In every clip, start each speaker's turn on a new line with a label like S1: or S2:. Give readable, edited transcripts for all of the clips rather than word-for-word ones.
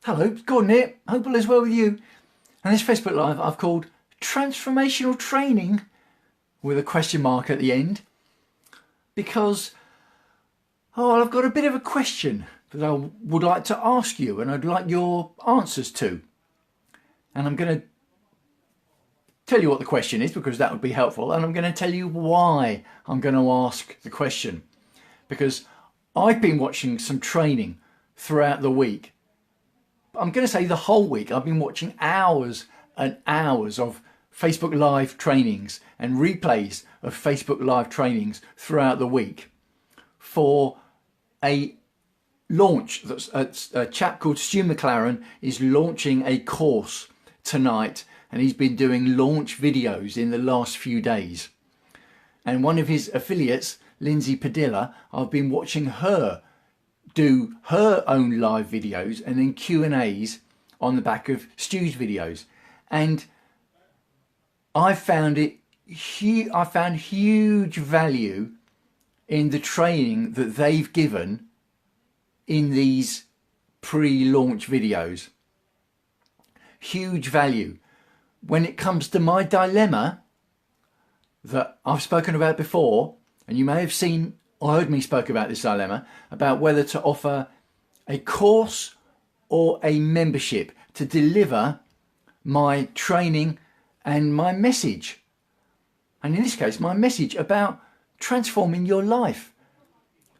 S1: Hello, Gordon here. Hope all is well with you. And this Facebook Live I've called Transformational Training with a question mark at the end because I've got a bit of a question that I would like to ask you and I'd like your answers to. And I'm going to tell you what the question is because that would be helpful, and I'm going to tell you why I'm going to ask the question, because I've been watching some training throughout the week. I'm going to say the whole week. I've been watching hours and hours of Facebook Live trainings and replays of Facebook Live trainings throughout the week for a launch. That's a chap called Stu McLaren is launching a course tonight, and he's been doing launch videos in the last few days. And one of his affiliates, Lindsay Padilla, I've been watching her do her own live videos and then Q&As on the back of Stu's videos, and I found huge value in the training that they've given in these pre-launch videos. Huge value when it comes to my dilemma that I've spoken about before, and you may have seen or heard me spoke about this dilemma about whether to offer a course or a membership to deliver my training and my message. And in this case, my message about transforming your life.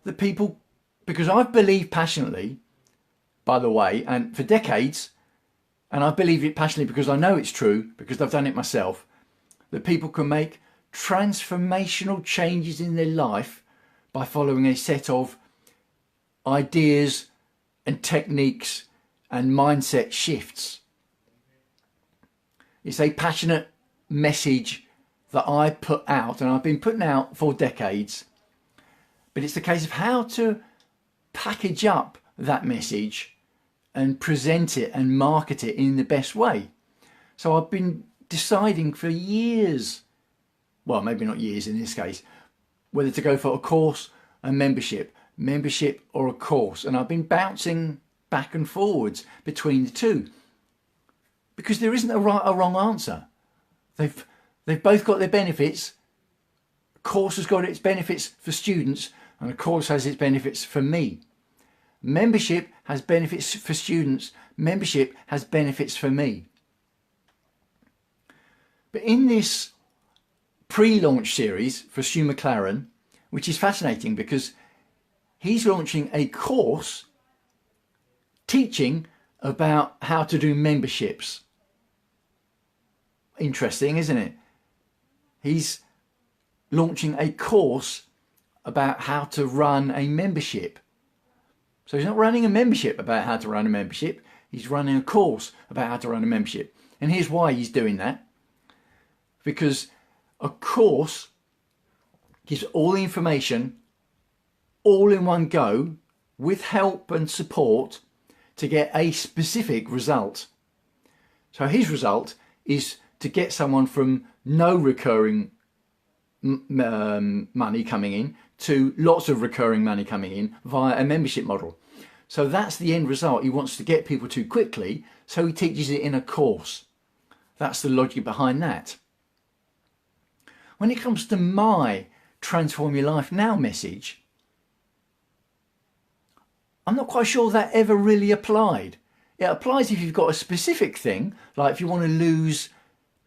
S1: The people, because I believe passionately, by the way, and for decades, and I believe it passionately because I know it's true, because I've done it myself, that people can make transformational changes in their life by following a set of ideas and techniques and mindset shifts. It's a passionate message that I put out, and I've been putting out for decades, but it's the case of how to package up that message and present it and market it in the best way. So I've been deciding for years, well, maybe not years in this case, whether to go for a course, a membership or a course. And I've been bouncing back and forwards between the two because there isn't a right or wrong answer. They've both got their benefits. A course has got its benefits for students, and a course has its benefits for me. Membership has benefits for students. Membership has benefits for me. But in this pre-launch series for Stu McLaren, which is fascinating because he's launching a course teaching about how to do memberships. Interesting, isn't it? He's launching a course about how to run a membership. So he's not running a membership about how to run a membership. He's running a course about how to run a membership. And here's why he's doing that. Because a course gives all the information all in one go with help and support to get a specific result. So his result is to get someone from no recurring money coming in to lots of recurring money coming in via a membership model. So that's the end result he wants to get people to quickly, so he teaches it in a course. That's the logic behind that. When it comes to my Transform Your Life Now message, I'm not quite sure that ever really applied. It applies if you've got a specific thing, like if you want to lose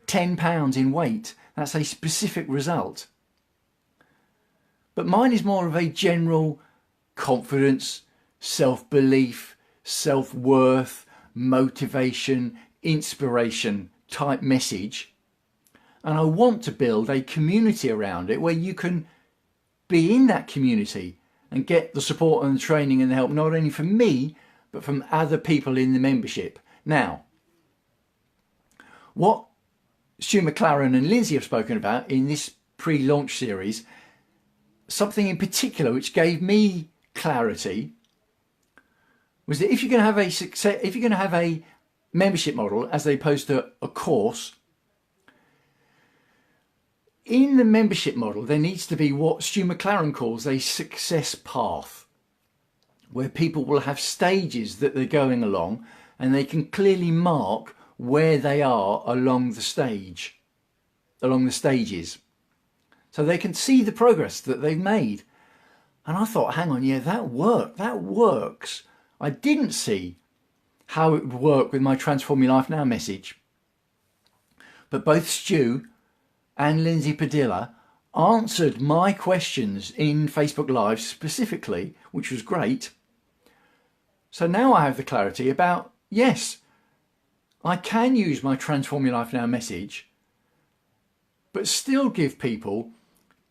S1: 10 pounds in weight, that's a specific result. But mine is more of a general confidence, self-belief, self-worth, motivation, inspiration type message. And I want to build a community around it where you can be in that community and get the support and the training and the help, not only from me, but from other people in the membership. Now, what Stu McLaren and Lindsay have spoken about in this pre-launch series, something in particular which gave me clarity, was that if you're going to have a membership model as opposed to a course, in the membership model there needs to be what Stu McLaren calls a success path, where people will have stages that they're going along, and they can clearly mark where they are along the stages. So they can see the progress that they've made. And I thought, hang on, yeah, that works. I didn't see how it would work with my Transform Your Life Now message. But both Stu and Lindsay Padilla answered my questions in Facebook Live specifically, which was great. So now I have the clarity about, yes, I can use my Transform Your Life Now message, but still give people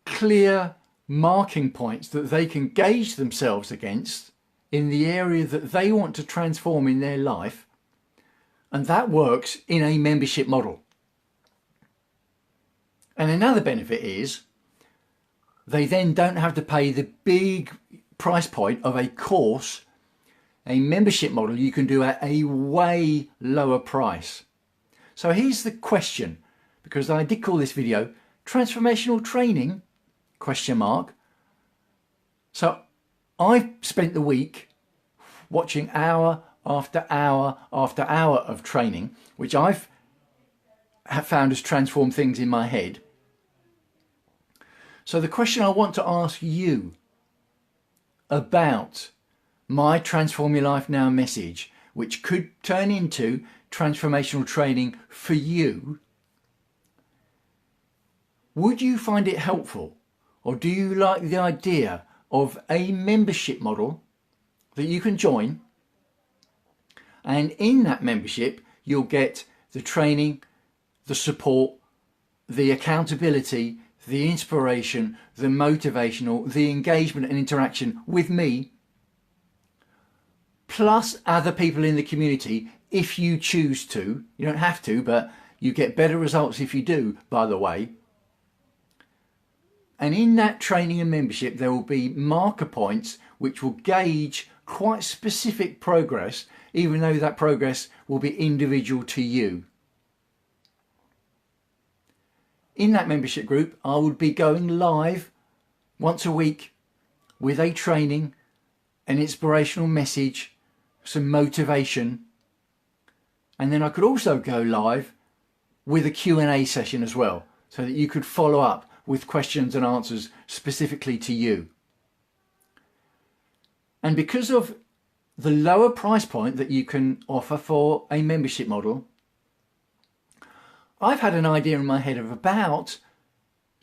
S1: clear marking points that they can gauge themselves against in the area that they want to transform in their life. And that works in a membership model. And another benefit is they then don't have to pay the big price point of a course. A membership model you can do at a way lower price. So here's the question, because I did call this video Transformational Training ? So I've spent the week watching hour after hour after hour of training, which have found has transformed things in my head. So the question I want to ask you about my Transform Your Life Now message, which could turn into transformational training for you, would you find it helpful, or do you like the idea of a membership model that you can join, and in that membership you'll get the training, the support, the accountability, the inspiration, the motivational, the engagement and interaction with me, plus other people in the community if you choose to. You don't have to, but you get better results if you do, by the way. And in that training and membership there will be marker points which will gauge quite specific progress, even though that progress will be individual to you. In that membership group I would be going live once a week with a training, an inspirational message, some motivation, and then I could also go live with a Q&A session as well, so that you could follow up with questions and answers specifically to you. And because of the lower price point that you can offer for a membership model, I've had an idea in my head of about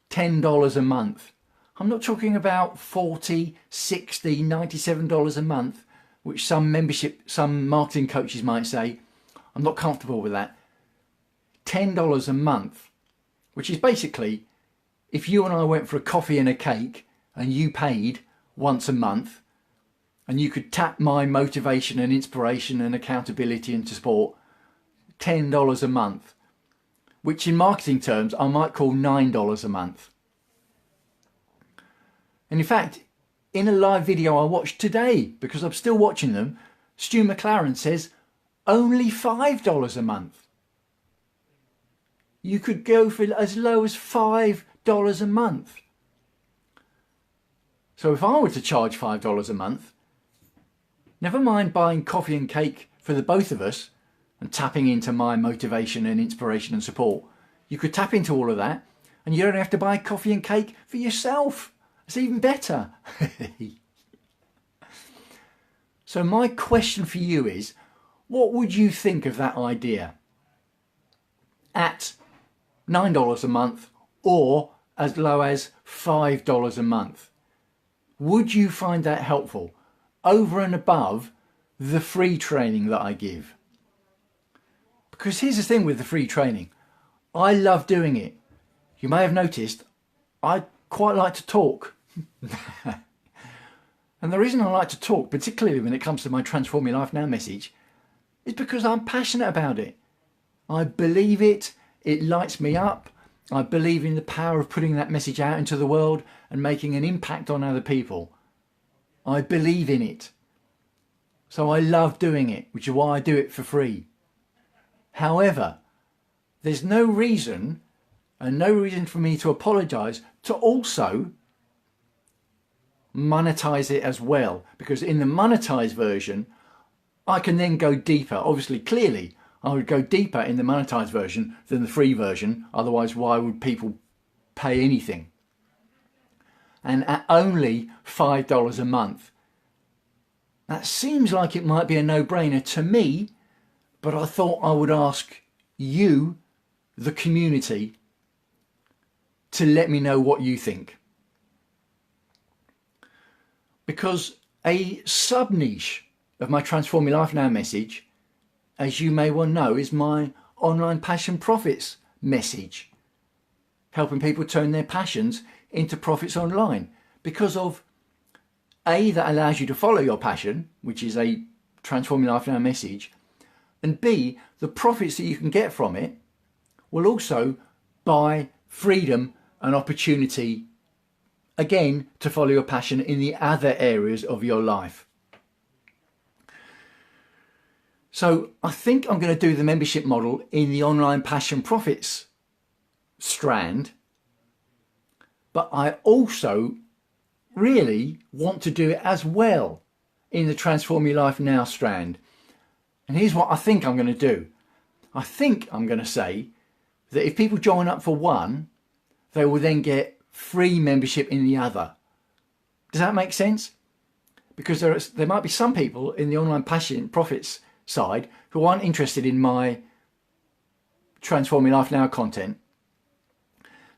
S1: $10 a month. I'm not talking about $40, $60, $97 a month, which some marketing coaches might say. I'm not comfortable with that. $10 a month, which is basically if you and I went for a coffee and a cake and you paid once a month, and you could tap my motivation and inspiration and accountability and support, $10 a month, which in marketing terms I might call $9 a month. And in fact, in a live video I watched today, because I'm still watching them, Stu McLaren says only $5 a month. You could go for as low as $5 a month. So if I were to charge $5 a month, never mind buying coffee and cake for the both of us and tapping into my motivation and inspiration and support, you could tap into all of that and you don't have to buy coffee and cake for yourself. It's even better. So my question for you is, what would you think of that idea? At $9 a month or as low as $5 a month. Would you find that helpful over and above the free training that I give? Because here's the thing with the free training. I love doing it. You may have noticed I quite like to talk. And the reason I like to talk, particularly when it comes to my Transform Your Life Now message, is because I'm passionate about it. I believe it. It lights me up. I believe in the power of putting that message out into the world and making an impact on other people. I believe in it. So I love doing it, which is why I do it for free. However, there's no reason, and no reason for me to apologise, to also monetize it as well. Because in the monetized version, I can then go deeper. Obviously, clearly, I would go deeper in the monetized version than the free version. Otherwise, why would people pay anything? And at only $5 a month, that seems like it might be a no-brainer to me, but I thought I would ask you, the community, to let me know what you think. Because a sub-niche of my Transform Your Life Now message, as you may well know, is my online passion profits message, helping people turn their passions into profits online. Because of A, that allows you to follow your passion, which is a Transform Your Life Now message, and B, the profits that you can get from it will also buy freedom and opportunity, again, to follow your passion in the other areas of your life. So I think I'm going to do the membership model in the online passion profits strand, but I also really want to do it as well in the Transform Your Life Now strand. And here's what I think I'm going to do. I think I'm going to say that if people join up for one, they will then get free membership in the other. Does that make sense? Because there might be some people in the online passion profits side who aren't interested in my Transform Your Life Now content.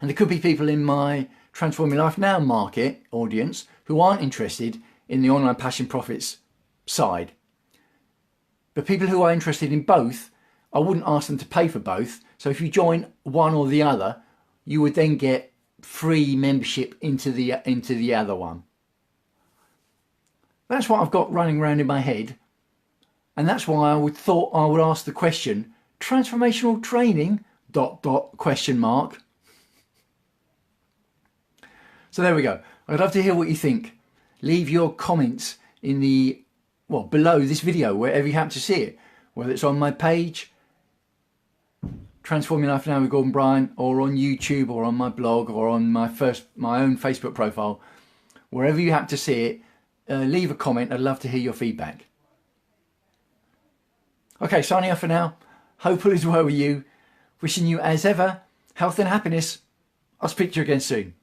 S1: And there could be people in my Transform Your Life Now market audience who aren't interested in the online passion profits side. But people who are interested in both, I wouldn't ask them to pay for both. So if you join one or the other, you would then get free membership into the other one. That's what I've got running around in my head. And that's why I thought I would ask the question, transformational training, ... question mark. So there we go. I'd love to hear what you think. Leave your comments in below this video, wherever you happen to see it, whether it's on my page, Transform Your Life Now with Gordon Bryan, or on YouTube, or on my blog, or on my own Facebook profile. Wherever you happen to see it, leave a comment. I'd love to hear your feedback. Okay, signing off for now. Hope all is well with you. Wishing you, as ever, health and happiness. I'll speak to you again soon.